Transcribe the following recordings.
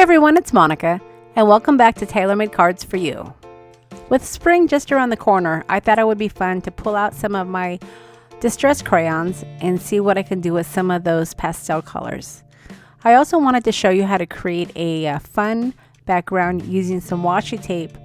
everyone, it's Monica, and welcome back to Tailor-Made Cards for You. With spring just around the corner, I thought it would be fun to pull out some of my Distress Crayons and see what I can do with some of those pastel colors. I also wanted to show you how to create a fun background using some washi tape,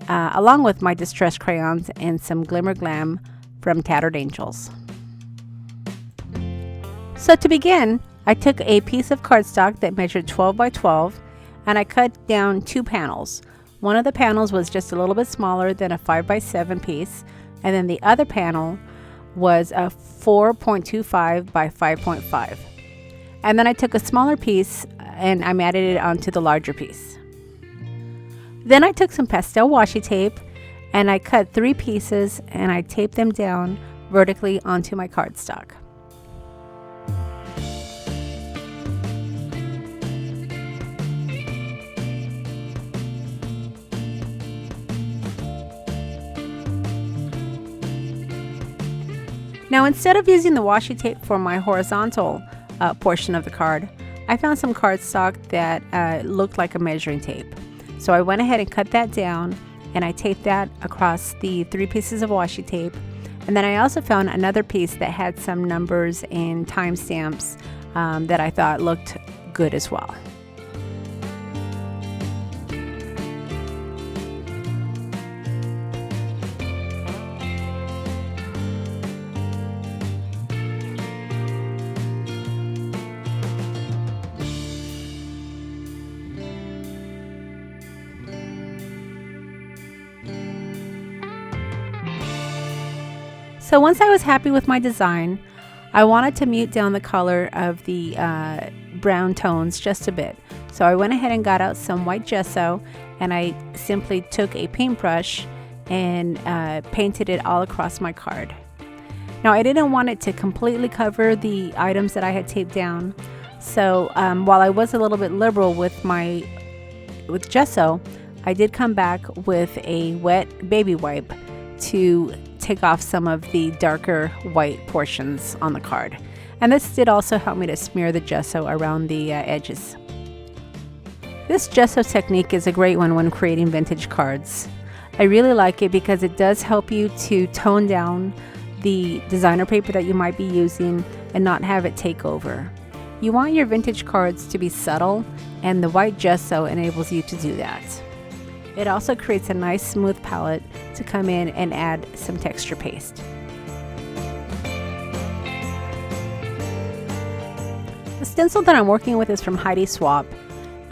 along with my Distress Crayons and some Glimmer Glam from Tattered Angels. So to begin, I took a piece of cardstock that measured 12 by 12 and I cut down two panels. One of the panels was just a little bit smaller than a 5 by 7 piece, and then the other panel was a 4.25 by 5.5. And then I took a smaller piece and I matted it onto the larger piece. Then I took some pastel washi tape and I cut 3 pieces and I taped them down vertically onto my cardstock. Now, instead of using the washi tape for my horizontal portion of the card, I found some cardstock that looked like a measuring tape. So I went ahead and cut that down and I taped that across the 3 pieces of washi tape. And then I also found another piece that had some numbers and timestamps that I thought looked good as well. So once I was happy with my design, I wanted to mute down the color of the brown tones just a bit. So I went ahead and got out some white gesso and I simply took a paintbrush and painted it all across my card. Now I didn't want it to completely cover the items that I had taped down. So while I was a little bit liberal with gesso, I did come back with a wet baby wipe to take off some of the darker white portions on the card. And this did also help me to smear the gesso around the edges. This gesso technique is a great one when creating vintage cards. I really like it because it does help you to tone down the designer paper that you might be using and not have it take over. You want your vintage cards to be subtle, and the white gesso enables you to do that. It also creates a nice smooth palette to come in and add some texture paste. The stencil that I'm working with is from Heidi Swapp,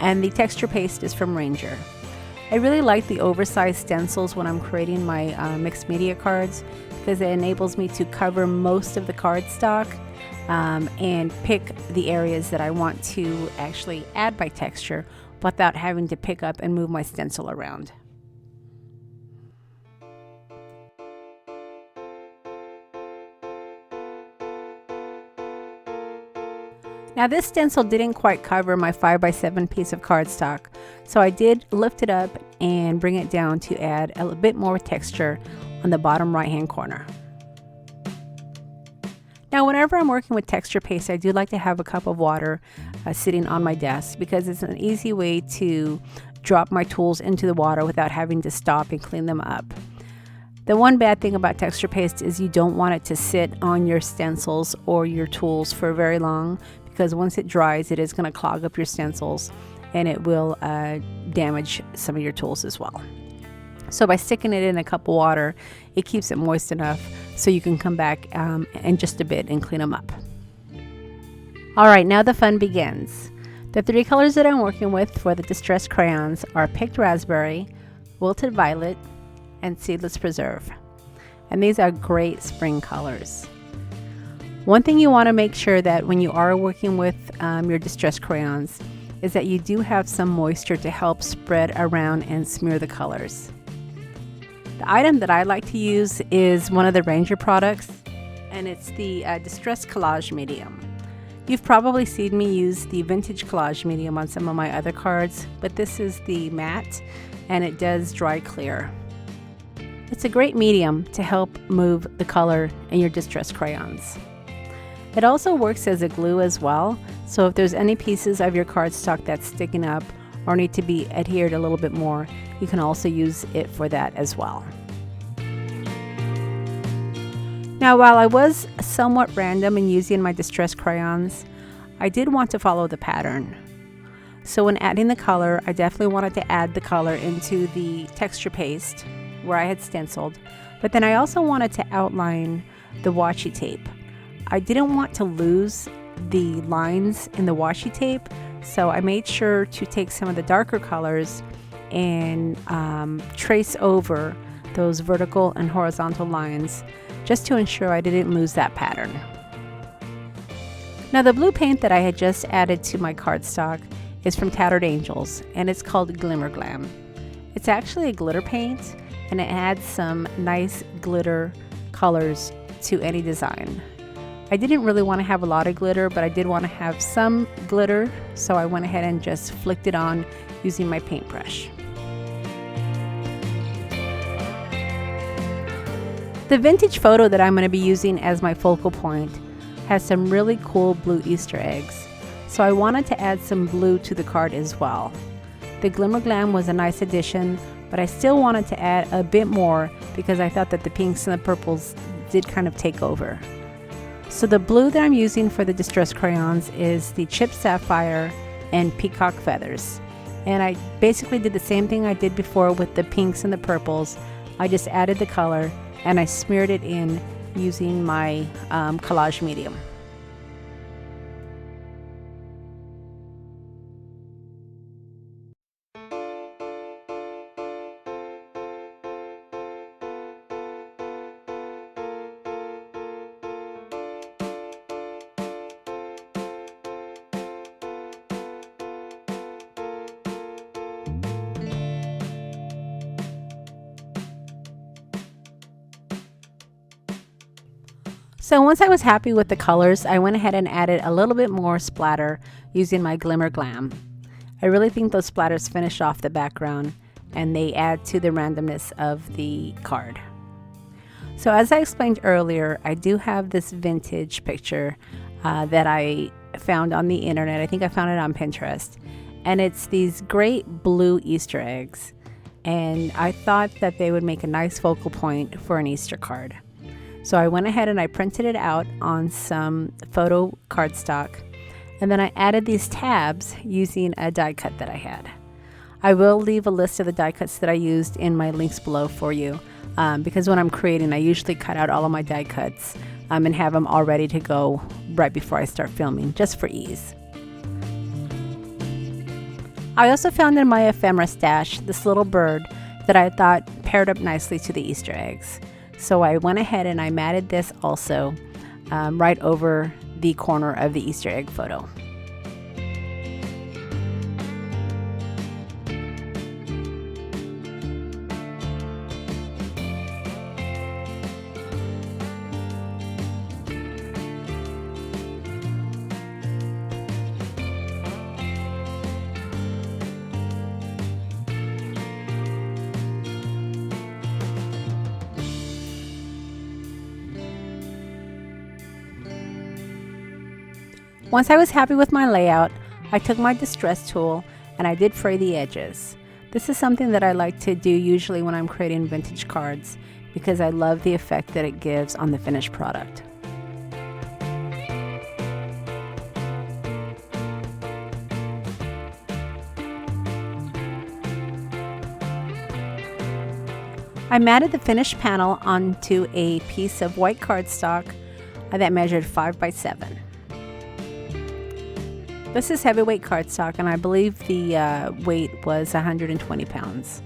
and the texture paste is from Ranger. I really like the oversized stencils when I'm creating my mixed media cards because it enables me to cover most of the cardstock and pick the areas that I want to actually add my texture without having to pick up and move my stencil around. Now this stencil didn't quite cover my 5 by 7 piece of cardstock, so I did lift it up and bring it down to add a bit more texture on the bottom right hand corner. Now whenever I'm working with texture paste, I do like to have a cup of water sitting on my desk because it's an easy way to drop my tools into the water without having to stop and clean them up. The one bad thing about texture paste is you don't want it to sit on your stencils or your tools for very long because once it dries, it is going to clog up your stencils and it will damage some of your tools as well. So by sticking it in a cup of water, it keeps it moist enough so you can come back in just a bit and clean them up. Alright, now the fun begins. The 3 colors that I'm working with for the Distress Crayons are Picked Raspberry, Wilted Violet, and Seedless Preserve. And these are great spring colors. One thing you want to make sure that when you are working with your Distress Crayons is that you do have some moisture to help spread around and smear the colors. The item that I like to use is one of the Ranger products, and it's the Distress Collage Medium. You've probably seen me use the Vintage Collage Medium on some of my other cards, but this is the matte, and it does dry clear. It's a great medium to help move the color in your Distress Crayons. It also works as a glue as well, so if there's any pieces of your cardstock that's sticking up or need to be adhered a little bit more, you can also use it for that as well. Now, while I was somewhat random in using my Distress crayons, I did want to follow the pattern. So when adding the color, I definitely wanted to add the color into the texture paste where I had stenciled, but then I also wanted to outline the washi tape. I didn't want to lose the lines in the washi tape, so I made sure to take some of the darker colors and trace over those vertical and horizontal lines just to ensure I didn't lose that pattern. Now, the blue paint that I had just added to my cardstock is from Tattered Angels, and it's called Glimmer Glam. It's actually a glitter paint, and it adds some nice glitter colors to any design. I didn't really want to have a lot of glitter, but I did want to have some glitter, so I went ahead and just flicked it on using my paintbrush. The vintage photo that I'm going to be using as my focal point has some really cool blue Easter eggs, so I wanted to add some blue to the card as well. The Glimmer Glam was a nice addition, but I still wanted to add a bit more because I thought that the pinks and the purples did kind of take over. So the blue that I'm using for the Distress crayons is the Chipped Sapphire and Peacock Feathers. And I basically did the same thing I did before with the pinks and the purples. I just added the color and I smeared it in using my collage medium. So once I was happy with the colors, I went ahead and added a little bit more splatter using my Glimmer Glam. I really think those splatters finish off the background and they add to the randomness of the card. So as I explained earlier, I do have this vintage picture that I found on the internet. I think I found it on Pinterest, and it's these great blue Easter eggs, and I thought that they would make a nice focal point for an Easter card. So I went ahead and I printed it out on some photo cardstock, and then I added these tabs using a die cut that I had. I will leave a list of the die cuts that I used in my links below for you, because when I'm creating, I usually cut out all of my die cuts and have them all ready to go right before I start filming, just for ease. I also found in my ephemera stash this little bird that I thought paired up nicely to the Easter eggs. So I went ahead and I matted this also right over the corner of the Easter egg photo. Once I was happy with my layout, I took my distress tool and I did fray the edges. This is something that I like to do usually when I'm creating vintage cards because I love the effect that it gives on the finished product. I matted the finished panel onto a piece of white cardstock that measured 5 by 7. This is heavyweight cardstock, and I believe the weight was 120 pounds.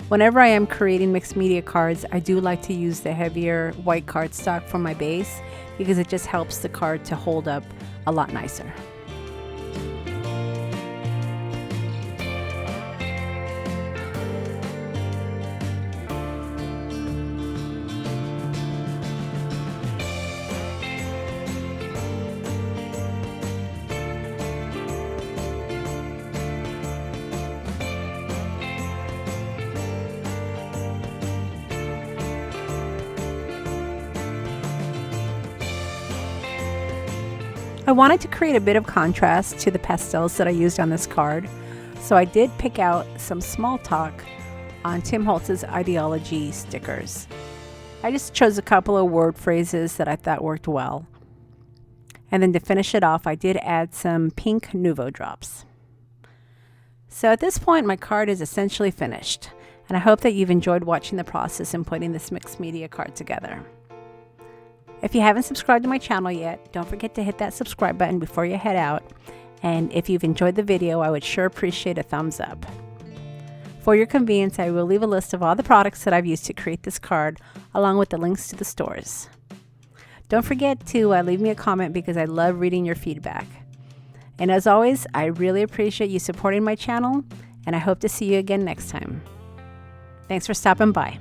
Whenever I am creating mixed media cards, I do like to use the heavier white cardstock for my base because it just helps the card to hold up a lot nicer. I wanted to create a bit of contrast to the pastels that I used on this card, So I did pick out some small talk on Tim Holtz's ideology stickers. I just chose a couple of word phrases that I thought worked well. And then to finish it off, I did add some pink Nouveau drops. So at this point, my card is essentially finished, and I hope that you've enjoyed watching the process and putting this mixed media card together. If you haven't subscribed to my channel yet, don't forget to hit that subscribe button before you head out. And if you've enjoyed the video, I would sure appreciate a thumbs up. For your convenience, I will leave a list of all the products that I've used to create this card, along with the links to the stores. Don't forget to leave me a comment because I love reading your feedback. And as always, I really appreciate you supporting my channel, and I hope to see you again next time. Thanks for stopping by.